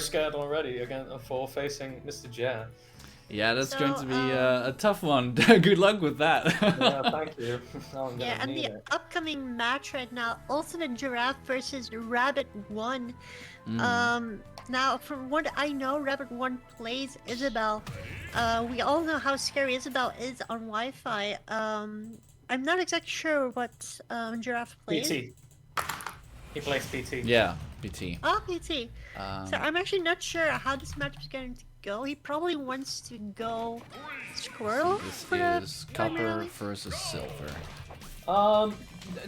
scared already again for facing Mr. Jan. Yeah, that's So, going to be a tough one. Good luck with that. Yeah, thank you. Now I'm Yeah, gonna and need the it. upcoming match right now, Ultimate Giraffe versus Rabbit 1. Now, from what I know, Rabbit 1 plays Isabelle. We all know how scary Isabelle is on Wi-Fi. I'm not exactly sure what Giraffe plays. PT. He plays PT. Yeah, PT. Oh, PT. So I'm actually not sure how this match is going to go. He probably wants to go Squirrel This for the is copper primarily. versus silver.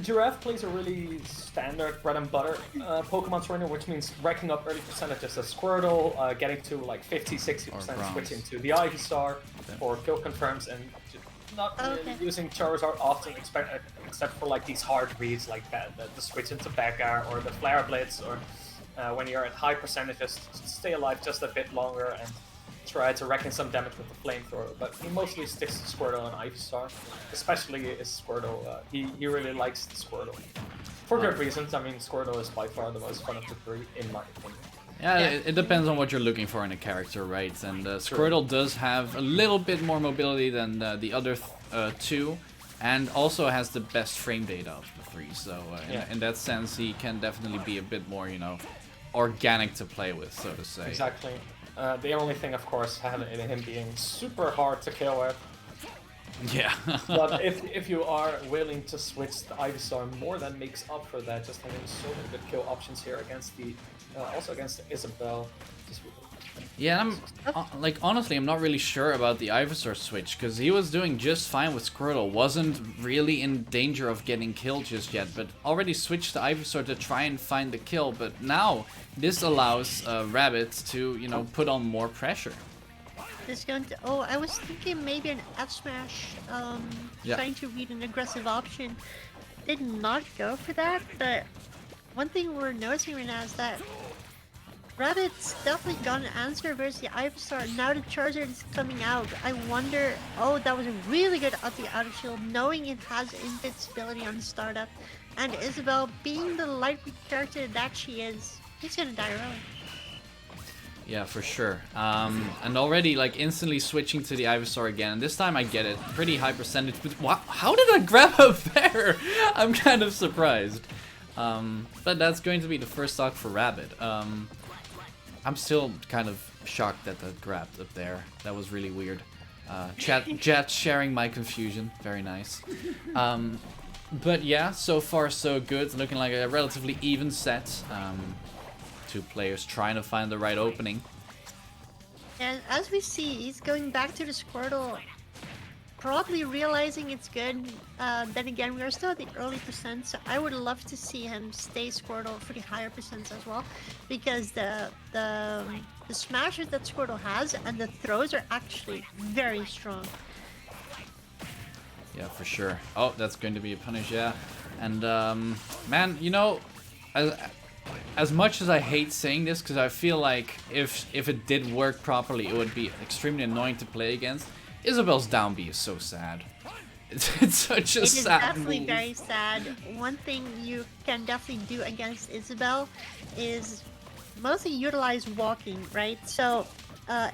Giraffe plays a really standard bread and butter Pokemon trainer, which means racking up early percentages of Squirtle, getting to like 50-60%, bronze. switching to the Ivysaur for kill confirms, and not really using Charizard often, except for like these hard reads like that, the switch into Becca or the Flare Blitz, or when you're at high percentages, stay alive just a bit longer and try to rack in some damage with the flamethrower. But he mostly sticks to Squirtle and Ivysaur, especially his Squirtle. He really likes the Squirtle. For good reasons. I mean, Squirtle is by far the most fun of the three, in my opinion. Yeah, it depends on what you're looking for in a character, right? And Squirtle does have a little bit more mobility than the other two, and also has the best frame data of the three. So in that sense, he can definitely be a bit more, organic to play with, so to say. Exactly. The only thing, of course, having him being super hard to kill with. Yeah. But if you are willing to switch the Ivysaur, more than makes up for that. Just having so many good kill options here against the, also against Isabelle. Yeah, I'm honestly, I'm not really sure about the Ivysaur switch, because he was doing just fine with Squirtle, wasn't really in danger of getting killed just yet, but already switched to Ivysaur to try and find the kill. But now this allows Rabbit to, put on more pressure. It's going to. Oh, I was thinking maybe an F smash. Trying to read an aggressive option. Did not go for that, but one thing we're noticing right now is that Rabbit's definitely got an answer versus the Ivysaur. Now the Charizard is coming out. I wonder. Oh, that was a really good up the outer shield, knowing it has invincibility on startup, and Isabelle being the lightweight character that she is, he's gonna die early. Yeah, for sure. And already, instantly switching to the Ivysaur again. And this time I get it. Pretty high percentage. But wow, how did I grab up there? I'm kind of surprised. But that's going to be the first stock for Rabbit. I'm still kind of shocked that that grabbed up there. That was really weird. Chat sharing my confusion. Very nice. But yeah, so far so good. Looking like a relatively even set. Two players trying to find the right opening. And as we see, he's going back to the Squirtle, probably realizing it's good. Then again, we are still at the early percent, so I would love to see him stay Squirtle for the higher percents as well, because the smashes that Squirtle has and the throws are actually very strong. Yeah, for sure. Oh, that's going to be a punish, yeah. And man, as much as I hate saying this, because I feel like if it did work properly, it would be extremely annoying to play against. Isabelle's down B is so sad. It's such a sad move. It is definitely very sad. One thing you can definitely do against Isabelle is mostly utilize walking, right? So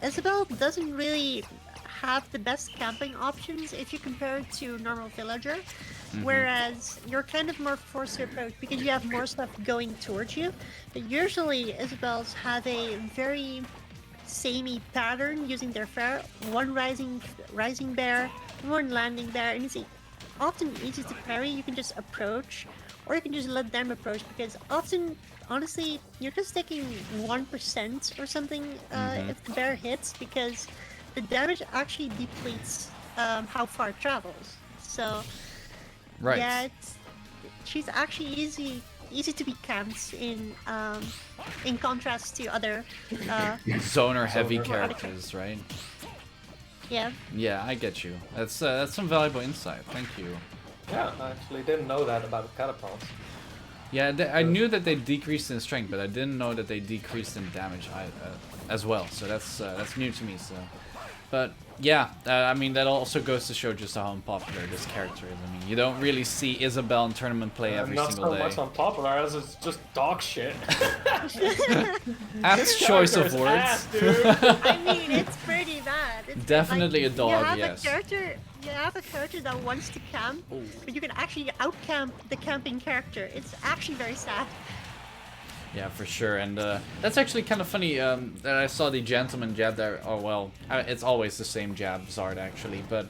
Isabelle doesn't really have the best camping options if you compare it to normal villager. Whereas you're kind of more forced to approach because you have more stuff going towards you. But usually Isabelle's have a very samey pattern using their fair. One rising bear, one landing bear, and it's often easy to parry. You can just approach, or you can just let them approach, because often, honestly, you're just taking 1% or something if the bear hits, because the damage actually depletes how far it travels. So. Right. Yeah, she's actually easy to be camped in contrast to other zoner heavy characters, right? Yeah. Yeah, I get you. That's some valuable insight. Thank you. Yeah, I actually didn't know that about the catapults. Yeah, I knew that they decreased in strength, but I didn't know that they decreased in damage as well. So that's new to me. So But yeah, I mean, that also goes to show just how unpopular this character is. I mean, you don't really see Isabelle in tournament play every single day. Not so much unpopular as it's just dog shit. That's choice of words. Ass, dude. I mean, it's pretty bad. It's Definitely like, a dog, yes. You have a character that wants to camp, but you can actually out-camp the camping character. It's actually very sad. Yeah, for sure, and that's actually kind of funny that I saw the gentleman jab there. Oh well, it's always the same jab, Zard actually, but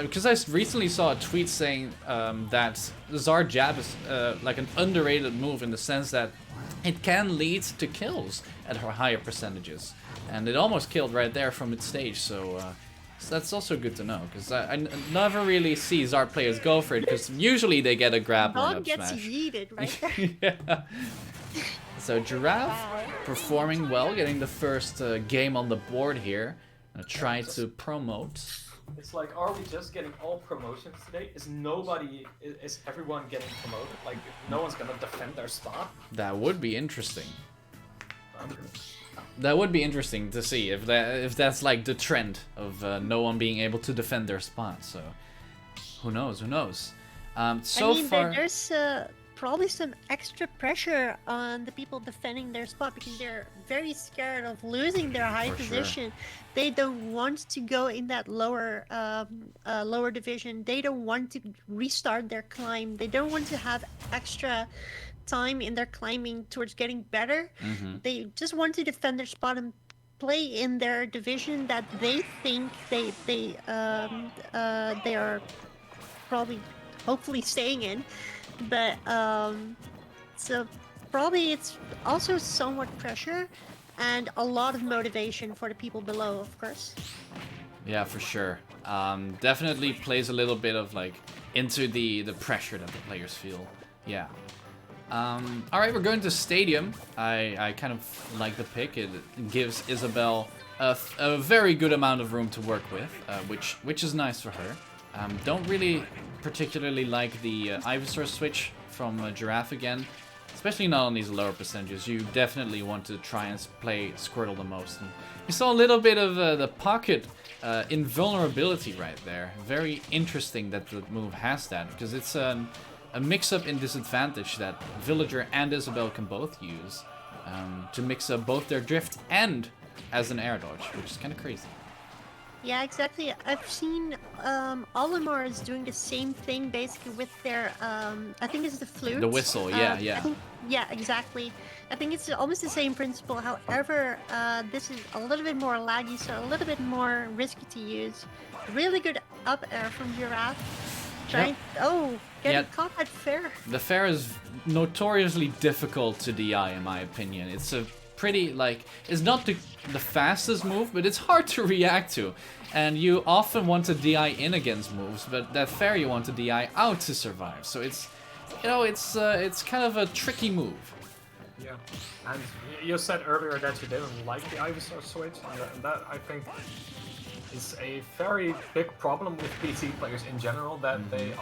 because I recently saw a tweet saying that the Zard jab is like an underrated move in the sense that it can lead to kills at higher percentages, and it almost killed right there from its stage. So that's also good to know, because I never really see Zard players go for it, because usually they get a grab or an up gets smash. yeeted right there. Yeah. So Giraffe performing well, getting the first game on the board here. Gonna try to promote. It's like, are we just getting all promotions today? Is everyone getting promoted? Like, no one's gonna defend their spot? That would be interesting. That would be interesting to see if that's like the trend of no one being able to defend their spot. So who knows? Who knows? So I mean, far, there's probably some extra pressure on the people defending their spot because they're very scared of losing their high position. Sure. They don't want to go in that lower division. They don't want to restart their climb. They don't want to have extra time in their climbing towards getting better. They just want to defend their spot and play in their division that they think they are probably hopefully staying in. But so probably it's also somewhat pressure and a lot of motivation for the people below, of course. Yeah, for sure. Definitely plays a little bit of like into the pressure that the players feel. Yeah. All right, we're going to Stadium. I kind of like the pick. It gives Isabelle a very good amount of room to work with, which is nice for her. Don't really particularly like the Ivysaur switch from Giraffe again, especially not on these lower percentages. You definitely want to try and play Squirtle the most. And you saw a little bit of the pocket invulnerability right there. Very interesting that the move has that, because it's a mix-up in disadvantage that Villager and Isabelle can both use to mix up both their drift and as an air dodge, which is kind of crazy. Yeah, exactly. I've seen Olimar is doing the same thing basically with their, I think it's the flute. The whistle, yeah. Yeah, exactly. I think it's almost the same principle. However, this is a little bit more laggy, so a little bit more risky to use. Really good up air from Giraffe. Getting caught at fair. The fair is notoriously difficult to DI, in my opinion. It's a pretty, like, it's not the fastest move, but it's hard to react to. And you often want to DI in against moves, but that fair you want to DI out to survive. So it's, you know, it's kind of a tricky move. Yeah, and you said earlier that you didn't like the Ivysaur switch, and that I think is a very big problem with PT players in general, that they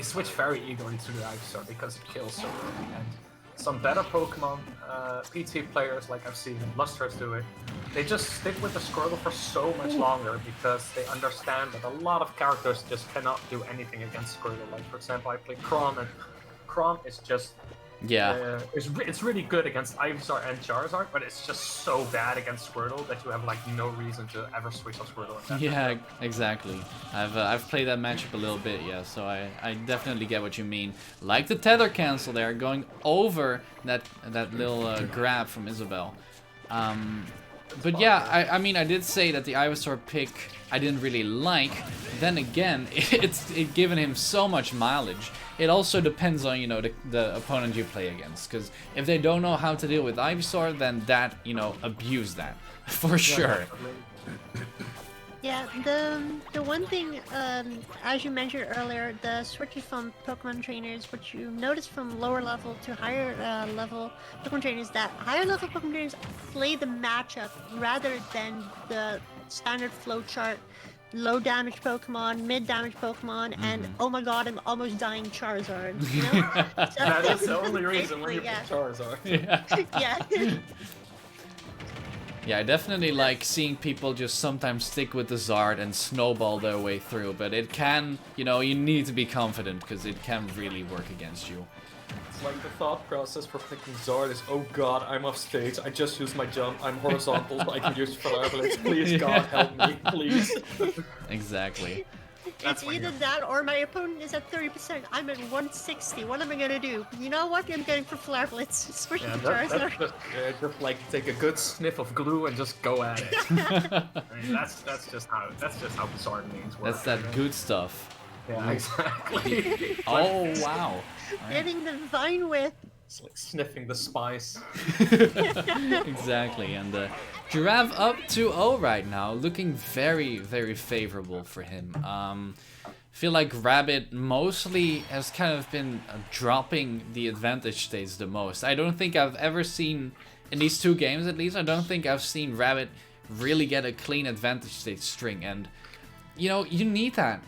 switch very eagerly to the Ivysaur because it kills so early. And some better Pokemon PT players, like I've seen Lustrous do it, they just stick with the Squirtle for so much longer because they understand that a lot of characters just cannot do anything against Squirtle. Like, for example, I play Chrom, and Chrom is just... Yeah. It's really good against Ivysaur and Charizard, but it's just so bad against Squirtle that you have like no reason to ever switch on Squirtle. Yeah, exactly. I've played that matchup a little bit, yeah, so I definitely get what you mean. Like the tether cancel there, going over that little grab from Isabelle. But yeah, I mean, I did say that the Ivysaur pick I didn't really like. Then again, it's given him so much mileage. It also depends on, you know, the opponent you play against. Because if they don't know how to deal with Ivysaur, then that, you know, abuse that. For sure. Yeah, the one thing, as you mentioned earlier, the switches from Pokemon trainers, what you notice from lower level to higher level Pokemon trainers, that higher level Pokemon trainers play the matchup rather than the standard flowchart. Low damage Pokemon, mid damage Pokemon, and oh my god, I'm almost dying Charizard. You know? That is the only reason when you pick Charizard. Yeah. Yeah. Yeah, I definitely like seeing people just sometimes stick with the Zard and snowball their way through, but it can, you know, you need to be confident because it can really work against you. It's like the thought process for picking Zard is, oh god, I'm off stage, I just used my jump, I'm horizontal, so I can use Flare Blitz, please god help me, please. Exactly. It's either that or my opponent is at 30%. I'm at 160. What am I gonna do? You know what? I'm going for Flare Blitz. Switch to Charizard. Just like take a good sniff of glue and just go at it. I mean, that's just how Zard means work. That's that good stuff. Yeah, exactly. Oh wow. Getting the Vine Whip. It's like sniffing the spice. Exactly, and Giraffe up 2-0 right now, looking very, very favorable for him. Feel like Rabbit mostly has kind of been dropping the advantage states the most. I don't think I've ever seen, in these 2 games at least, I don't think I've seen Rabbit really get a clean advantage state string, and you know, you need that.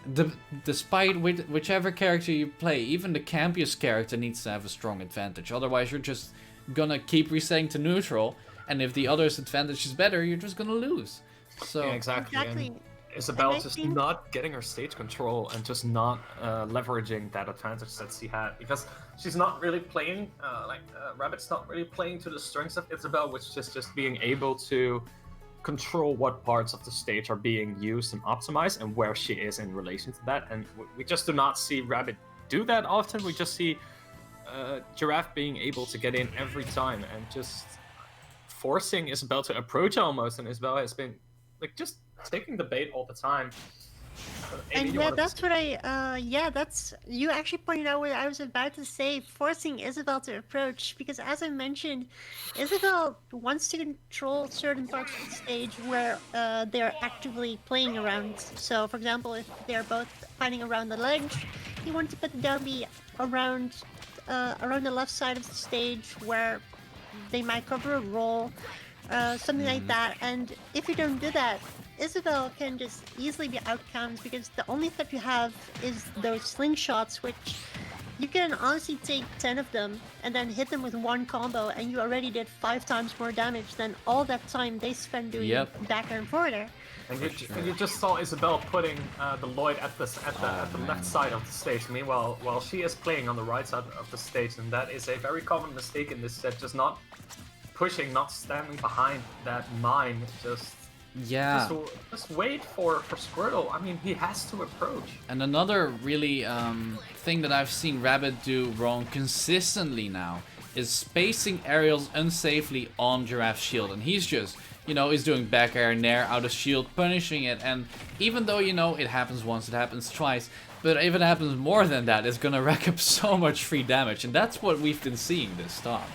Despite whichever character you play, even the campiest character needs to have a strong advantage. Otherwise, you're just gonna keep resetting to neutral, and if the other's advantage is better, you're just gonna lose. So yeah, exactly. And Isabelle just not getting her stage control and just not leveraging that advantage that she had, because she's not really playing Rabbit's not really playing to the strengths of Isabelle, which is just being able to control what parts of the stage are being used and optimized and where she is in relation to that, and we just do not see Rabbit do that often. We just see Giraffe being able to get in every time and just forcing Isabelle to approach almost, and Isabelle has been like just taking the bait all the time. And yeah, that's what that's, you actually pointed out what I was about to say, forcing Isabelle to approach, because as I mentioned, Isabelle wants to control certain parts of the stage where they're actively playing around. So for example, if they're both fighting around the ledge, you want to put the down B around the left side of the stage where they might cover a roll, something like that. And if you don't do that, Isabelle can just easily be outcounted, because the only threat you have is those slingshots, which you can honestly take 10 of them and then hit them with one combo, and you already did 5 times more damage than all that time they spent doing backer and forwarder. And you just saw Isabelle putting the Lloyd at the left side of the stage. Meanwhile, while she is playing on the right side of the stage, and that is a very common mistake in this set. Just not pushing, not standing behind that mine. Just wait for Squirtle. I mean, he has to approach. And another really thing that I've seen Rabbit do wrong consistently now is spacing aerials unsafely on Giraffe's shield, and he's just, you know, he's doing back air, nair out of shield, punishing it, and even though, you know, it happens once, it happens twice, but if it happens more than that, it's gonna rack up so much free damage, and that's what we've been seeing this stop.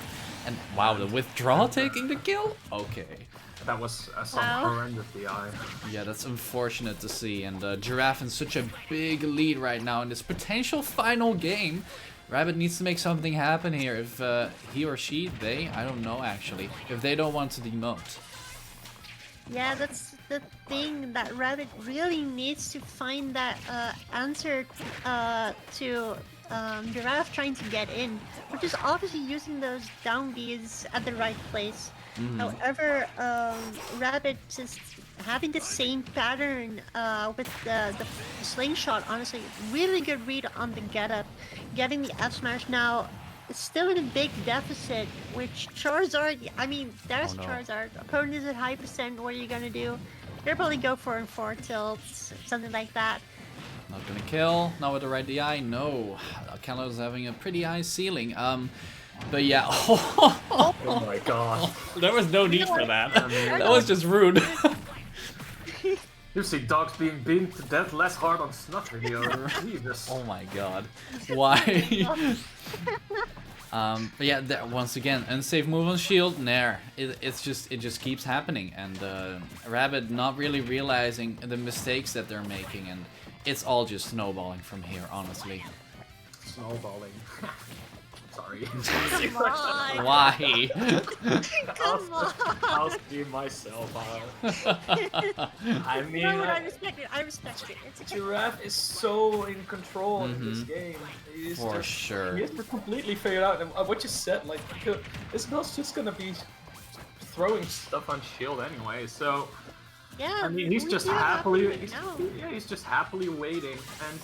And wow, the withdraw taking the kill? Okay. That was some horrendous DI. Yeah, that's unfortunate to see, and Giraffe in such a big lead right now in this potential final game. Rabbit needs to make something happen here. If he or she, I don't know actually, if they don't want to demote. Yeah, that's the thing, that Rabbit really needs to find that answer to Giraffe trying to get in, which is obviously using those down Bs at the right place. However, Rabbit just having the same pattern with the slingshot, honestly, really good read on the get-up, getting the F-smash now, still in a big deficit, which Charizard, I mean, there's Charizard, opponent is at high percent, what are you gonna do? They'll probably go for an 4 tilts, something like that. Not gonna kill, not with the right DI, no. Kalos having a pretty high ceiling. But yeah, oh my god. There was no need for that. That was just rude. You see dogs being beaten to death less hard on Snuck video. Jesus. Oh my god. Why? But yeah, once again, unsafe move on shield, nair. It just keeps happening, and Rabbit not really realizing the mistakes that they're making, and it's all just snowballing from here, honestly. Snowballing. Sorry. Come on. Why? Come on. I'll speed myself out. I mean, No, I respect it. I respect it. It's Giraffe is so in control in this game. For sure. He has to completely figure out, and what you said, like, Isabelle's just gonna be throwing stuff on shield anyway, so Yeah, I mean, he's we just do have happily, right now. he's just happily waiting, and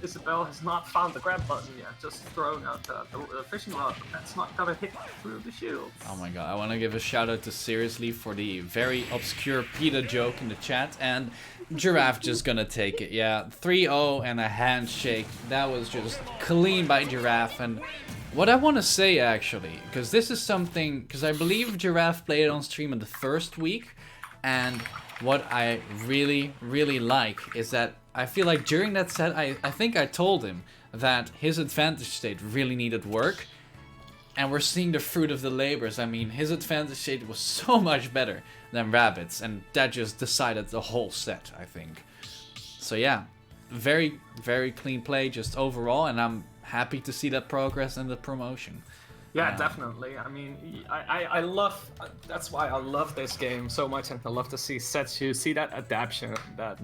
Isabelle has not found the grab button yet, just throwing out the fishing rod, but that's not gonna hit through the shield. Oh my god, I want to give a shout out to Seriously for the very obscure PETA joke in the chat, and Giraffe just gonna take it. Yeah, 3-0 and a handshake. That was just clean by Giraffe. And what I want to say actually, because this is something, because I believe Giraffe played it on stream in the first week, and what I really, really like is that I feel like during that set, I think I told him that his advantage state really needed work. And we're seeing the fruit of the labors. I mean, his advantage state was so much better than Rabbit's. And that just decided the whole set, I think. So yeah, very, very clean play just overall. And I'm happy to see that progress in the promotion. Yeah, definitely. I mean, I love, that's why I love this game so much, and I love to see Setsu see that adaptation, that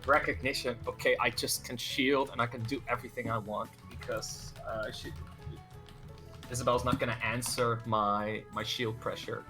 recognition. Okay, I just can shield and I can do everything I want because Isabelle's not gonna answer my shield pressure.